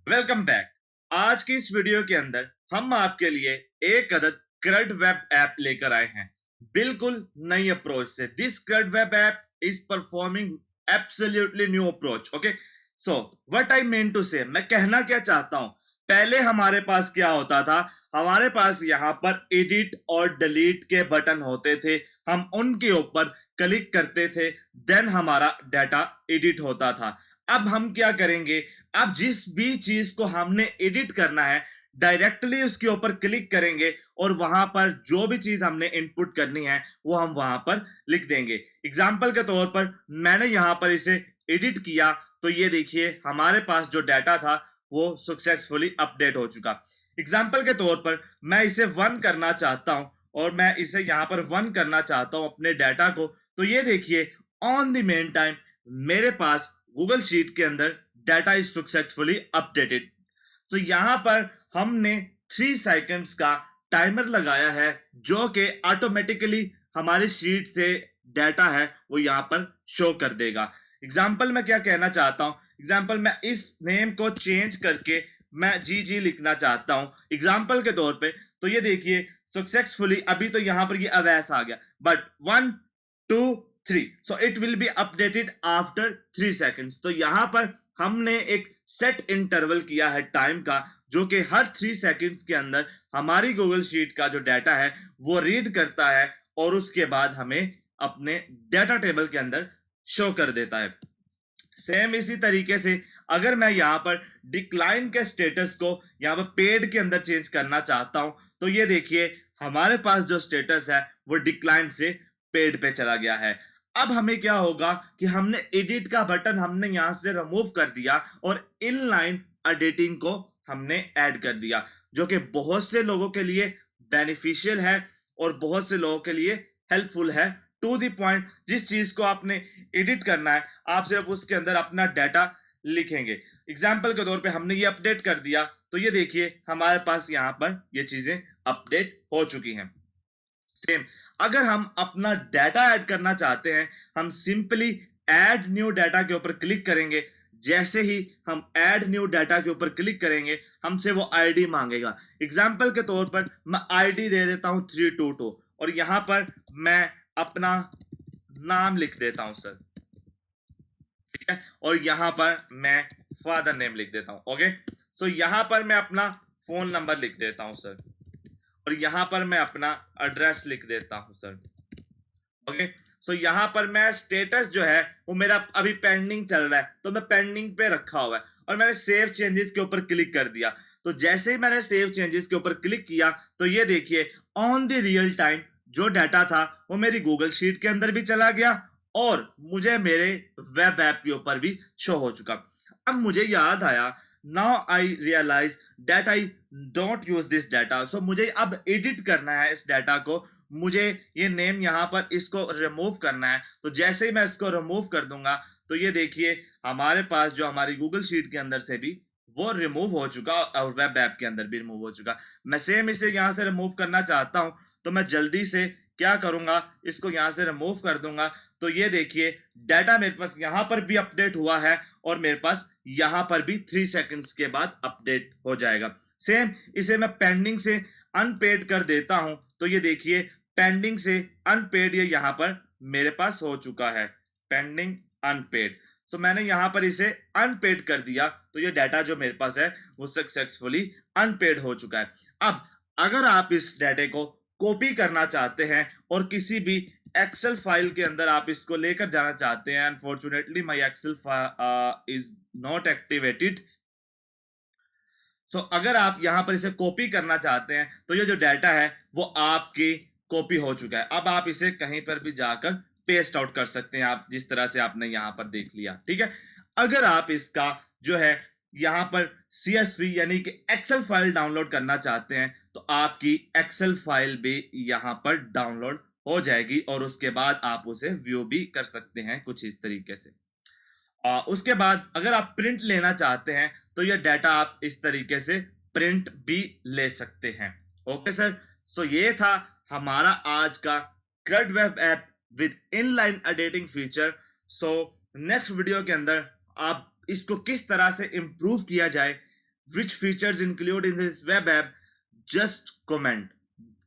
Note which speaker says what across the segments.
Speaker 1: Welcome back. आज की इस वीडियो के अंदर हम आपके लिए एक अदद क्रड वेब ऐप लेकर आए हैं, बिल्कुल नई अप्रोच से। This CRUD web app is performing absolutely new approach. Okay, so what I mean to say, मैं कहना क्या चाहता हूं, पहले हमारे पास क्या होता था, हमारे पास यहाँ पर एडिट और डिलीट के बटन होते थे, हम उनके ऊपर क्लिक करते थे, देन हमारा डाटा एडिट होता था। अब हम क्या करेंगे, अब जिस भी चीज को हमने एडिट करना है, डायरेक्टली उसके ऊपर क्लिक करेंगे और वहां पर जो भी चीज हमने इनपुट करनी है वो हम वहां पर लिख देंगे। एग्जाम्पल के तौर पर मैंने यहां पर इसे एडिट किया, तो ये देखिए हमारे पास जो डाटा था वो सक्सेसफुली अपडेट हो चुका। एग्जाम्पल के तौर पर मैं इसे वन करना चाहता हूं और मैं इसे यहां पर वन करना चाहता हूं अपने डाटा को, तो ये देखिए ऑन द मेन टाइम मेरे पास गूगल शीट के अंदर डाटा इज सक्सेसफुली अपडेटेड। तो यहां पर हमने 3 सेकंड्स का टाइमर लगाया है जो कि ऑटोमेटिकली हमारी शीट से डाटा है वो यहां पर शो कर देगा। एग्जाम्पल मैं क्या कहना चाहता हूं, एग्जाम्पल मैं इस नेम को चेंज करके मैं जी जी लिखना चाहता हूं एग्जाम्पल के तौर पे, तो ये देखिए सक्सेसफुली अभी तो यहां पर ये अवैस आ गया, but 1 2 3 so it will be updated after 3 seconds. तो यहां पर हमने एक सेट इंटरवल किया है टाइम का, जो कि हर 3 सेकंड्स के अंदर हमारी गूगल शीट का जो डाटा है वो रीड करता है और उसके बाद हमें अपने डाटा टेबल के अंदर शो कर देता है। सेम इसी तरीके से अगर मैं यहाँ पर डिक्लाइन के स्टेटस को यहाँ पर पेड के अंदर चेंज करना चाहता हूं, तो ये देखिए हमारे पास जो स्टेटस है वो डिक्लाइन से पेड पे चला गया है। अब हमें क्या होगा कि हमने एडिट का बटन हमने यहां से रिमूव कर दिया और इनलाइन एडिटिंग को हमने ऐड कर दिया, जो कि बहुत से लोगों के लिए बेनिफिशियल है और बहुत से लोगों के लिए हेल्पफुल है। टू द पॉइंट, जिस चीज को आपने एडिट करना है आप सिर्फ उसके अंदर अपना डाटा लिखेंगे। एग्जाम्पल के तौर पे हमने ये अपडेट कर दिया, तो ये देखिए हमारे पास यहाँ पर ये चीजें अपडेट हो चुकी हैं। सेम अगर हम अपना डाटा ऐड करना चाहते हैं, हम सिंपली ऐड न्यू डाटा के ऊपर क्लिक करेंगे। जैसे ही हम ऐड न्यू डाटा के ऊपर क्लिक करेंगे हमसे वो आईडी मांगेगा। एग्जाम्पल के तौर पर मैं आईडी दे देता हूं 322 और यहां पर मैं अपना नाम लिख देता हूं सर, ठीक है, और यहां पर मैं फादर नेम लिख देता हूं। ओके, सो यहां पर मैं अपना फोन नंबर लिख देता हूं सर और यहां पर मैं अपना एड्रेस लिख देता हूं सर। ओके, सो यहां पर मैं स्टेटस जो है वो मेरा अभी पेंडिंग चल रहा है, तो मैं पेंडिंग पे रखा हुआ है और मैंने सेव चेंजेस के ऊपर क्लिक कर दिया। तो जैसे ही मैंने सेव चेंजेस के ऊपर क्लिक किया, तो ये देखिए ऑन द रियल टाइम जो डाटा था वो मेरी गूगल शीट के अंदर भी चला गया और मुझे मेरे वेब ऐप के ऊपर भी शो हो चुका। अब मुझे याद आया, now I realize that I don't use this data, so मुझे अब एडिट करना है इस डाटा को, मुझे ये नेम यहाँ पर इसको रिमूव करना है। तो जैसे ही मैं इसको रिमूव कर दूंगा, तो ये देखिए हमारे पास जो हमारी गूगल शीट के अंदर से भी वो रिमूव हो चुका और वेब ऐप के अंदर भी रिमूव हो चुका। मैं सेम इसे यहाँ से रिमूव करना चाहता हूँ, तो मैं जल्दी से क्या करूंगा, इसको यहाँ से रिमूव कर दूंगा। तो ये देखिए डाटा मेरे पास यहाँ पर भी अपडेट हुआ है और मेरे पास यहाँ पर भी 3 सेकंड्स के बाद अपडेट हो जाएगा। सेम इसे मैं पेंडिंग से अनपेड कर देता हूं, तो ये देखिए पेंडिंग से अनपेड ये यहां पर मेरे पास हो चुका है, पेंडिंग अनपेड। सो मैंने यहां पर इसे अनपेड कर दिया, तो ये डाटा जो मेरे पास है वो सक्सेसफुली अनपेड हो चुका है। अब अगर आप इस डाटे को कॉपी करना चाहते हैं और किसी भी एक्सेल फाइल के अंदर आप इसको लेकर जाना चाहते हैं, unfortunately my Excel is not activated. So अगर आप यहां पर इसे कॉपी करना चाहते हैं, तो ये जो डाटा है वो आपकी कॉपी हो चुका है। अब आप इसे कहीं पर भी जाकर पेस्ट आउट कर सकते हैं, आप जिस तरह से आपने यहां पर देख लिया, ठीक है। अगर आप इसका जो है यहां पर CSV यानी कि एक्सेल फाइल डाउनलोड करना चाहते हैं, तो आपकी एक्सेल फाइल भी यहां पर डाउनलोड हो जाएगी और उसके बाद आप उसे व्यू भी कर सकते हैं कुछ इस तरीके से। उसके बाद अगर आप प्रिंट लेना चाहते हैं, तो ये डाटा आप इस तरीके से प्रिंट भी ले सकते हैं। ओके सर, सो ये था हमारा आज का क्रड web app with inline editing feature. So next video के अंदर आप इसको किस तरह से इंप्रूव किया जाए which features include in this web app, just comment.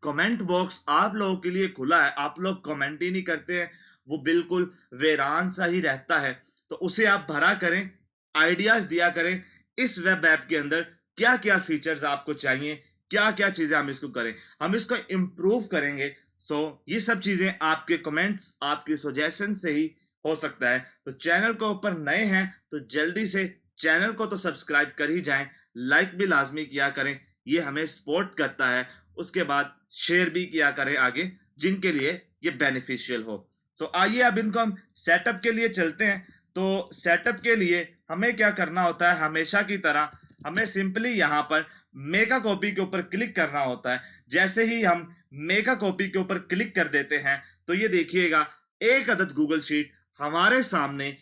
Speaker 1: Comment box आप लोगों के लिए खुला है, आप लोग कमेंट ही नहीं करते हैं, वो बिल्कुल वीरान सा ही रहता है। तो उसे आप भरा करें, आइडियाज दिया करें इस वेब ऐप के अंदर क्या क्या फीचर्स आपको चाहिए, क्या क्या चीजें हम इसको करें, हम इसको इम्प्रूव करेंगे। सो ये सब चीजें आपके कमेंट्स, आपके सजेशन से ही हो सकता है। तो चैनल को ऊपर नए हैं तो जल्दी से चैनल को तो सब्सक्राइब कर ही जाएं, लाइक भी लाजमी किया करें, ये हमें सपोर्ट करता है। उसके बाद शेयर भी किया करें आगे जिनके लिए ये बेनिफिशियल हो। तो आइए अब इनको हम सेटअप के लिए चलते हैं। तो सेटअप के लिए हमें क्या करना होता है, हमेशा की तरह हमें सिंपली यहाँ पर मेगा कॉपी के ऊपर क्लिक करना होता है। जैसे ही हम मेगा कॉपी के ऊपर क्लिक कर देते हैं तो ये देखिएगा एक अदद गूगल शीट हमारे सामने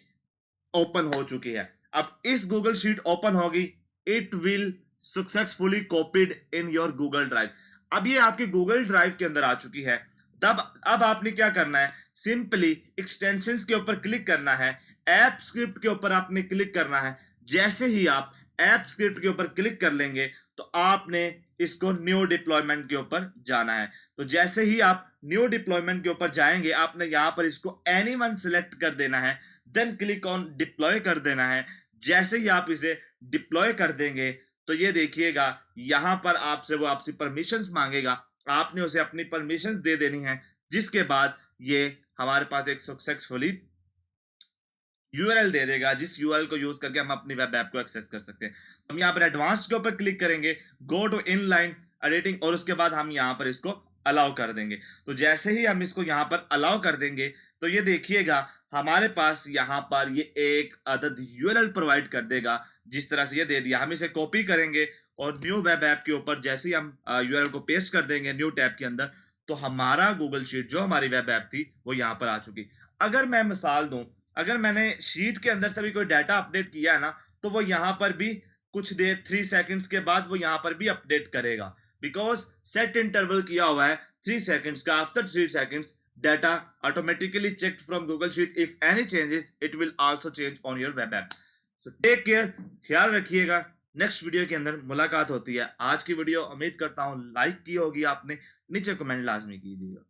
Speaker 1: ओपन हो चुकी है। अब इस गूगल शीट ओपन होगी, it will successfully copied in your Google drive. अब ये आपके गूगल ड्राइव के अंदर आ चुकी है। तब अब आपने क्या करना है, सिंपली एक्सटेंशंस के ऊपर क्लिक करना है, ऐप स्क्रिप्ट के ऊपर आपने क्लिक करना है। जैसे ही आप ऐप स्क्रिप्ट के ऊपर क्लिक कर लेंगे तो आपने इसको न्यू डिप्लॉयमेंट के ऊपर जाना है। तो जैसे ही आप न्यू डिप्लॉयमेंट के ऊपर जाएंगे आपने यहां पर इसको एनीवन सिलेक्ट कर देना है, देन क्लिक ऑन डिप्लॉय कर देना है। जैसे ही आप इसे डिप्लॉय कर देंगे तो ये देखिएगा यहां पर आपसे वो आपसे परमिशंस मांगेगा, आपने उसे अपनी परमिशंस दे देनी है, जिसके बाद ये हमारे पास एक सक्सेसफुली यूआरएल दे देगा, जिस यूआरएल को यूज करके हम अपनी वेब ऐप को एक्सेस कर सकते हैं। हम यहाँ पर एडवांस के ऊपर क्लिक करेंगे, गो टू इनलाइन एडिटिंग, और उसके बाद हम यहाँ पर इसको अलाउ कर देंगे। तो जैसे ही हम इसको यहाँ पर अलाउ कर देंगे तो ये देखिएगा हमारे पास यहाँ पर ये एक अदद यूआरएल प्रोवाइड कर देगा। जिस तरह से ये दे दिया, हम इसे कॉपी करेंगे और न्यू वेब ऐप के ऊपर जैसे ही हम यूआरएल को पेस्ट कर देंगे न्यू टैब के अंदर, तो हमारा गूगल शीट जो हमारी वेब ऐप थी वो यहाँ पर आ चुकी। अगर मैं मिसाल दूं, अगर मैंने शीट के अंदर से भी कोई डाटा अपडेट किया है ना, तो वो यहाँ पर भी कुछ देर 3 सेकंड्स के बाद वो यहाँ पर भी अपडेट करेगा, बिकॉज सेट इंटरवल किया हुआ है 3 सेकंड्स का। After 3 seconds data automatically checked from Google sheet, if any changes it will also change on your web app. So take care, ख्याल रखिएगा। नेक्स्ट वीडियो के अंदर मुलाकात होती है। आज की वीडियो उम्मीद करता हूँ लाइक की होगी आपने, नीचे कमेंट लाजमी कीजिएगा।